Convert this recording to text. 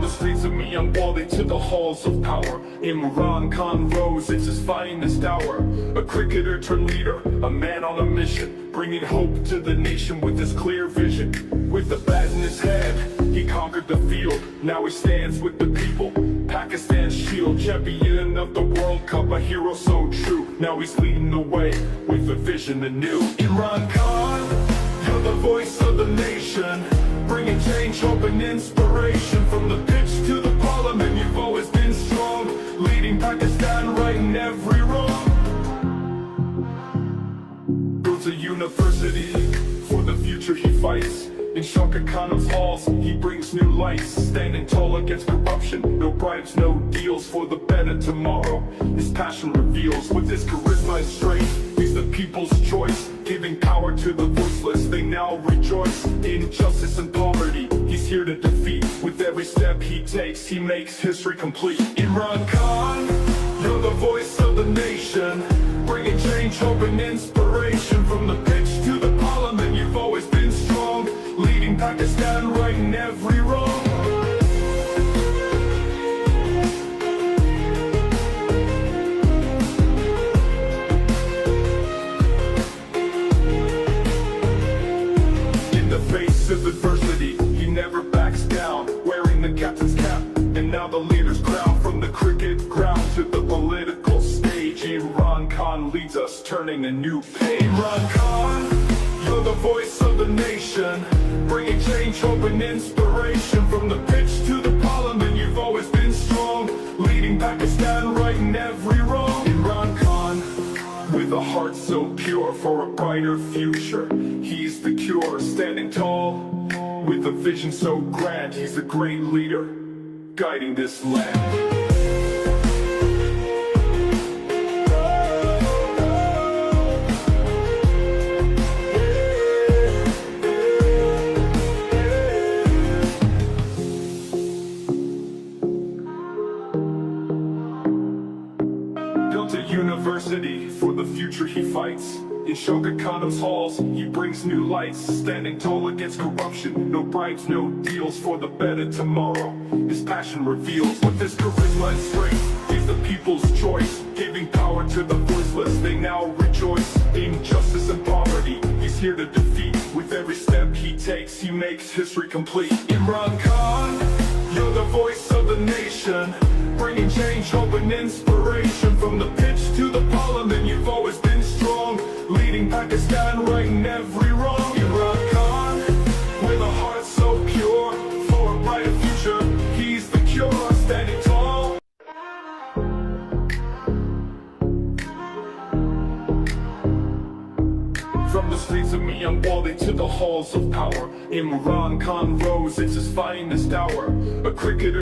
the streets of Myanmar to the halls of power, Imran Khan rose, it's his finest hour. A cricketer turned leader, a man on a mission, bringing hope to the nation with his clear vision. With the bat in his hand, he conquered the field. Now he stands with the people, Pakistan's shield, champion of the World Cup, a hero so true. Now he's leading the way with a vision anew. Imran Khan, you're the voice of the nation, bringing change, hope and inspiration. From the pitch to the parliament, you've always been strong, leading Pakistan, righting every wrong. Builds a university, for the future he fights. In Shaka Khan's halls, he brings new lights, standing tall against corruption. No bribes, no deals, for the better tomorrow. His passion reveals, with his charisma and strength, he's the people's choice, giving power to the voiceless. They now rejoice in justice and poverty. He's here to defeat. With every step he takes, he makes history complete. Imran Khan, you're the voice of the nation, bringing change, hope and inspiration. From the pitch to the parliament, you've always been strong, leading Pakistan, righting every wrong. In the face of adversity, he never backs down, wearing the captain's cap, and now the leader's crown. From the cricket ground to the political stage, Imran Khan leads us, turning a new page. Imran Khan, you're the voice of the nation, bringing change, hope and inspiration. From the pitch to the parliament, you've always been strong, leading Pakistan, righting every wrong. Imran Khan, with a heart so pure for a brighter future, he's the cure, standing tall, with a vision so grand. He's a great leader, guiding this land. Built a university, for the future he fights. In Shaka Khan's halls, he brings new lights, standing tall against corruption. No bribes, no deals, for the better tomorrow. His passion reveals, with his charisma and strength, he's the people's choice, giving power to the voiceless. They now rejoice in justice and poverty. He's here to defeat. With every step he takes, he makes history complete. Imran Khan, you're the voice of the nation, bringing change, hope and inspiration. From the pitch to the parliament, you've always been strong, leading Pakistan, righting every wrong. Imran Khan, with a heart so pure, for a brighter future, he's the cure, standing tall. From the streets of Myanmar to the halls of power, Imran Khan rose, it's his finest hour. A cricketer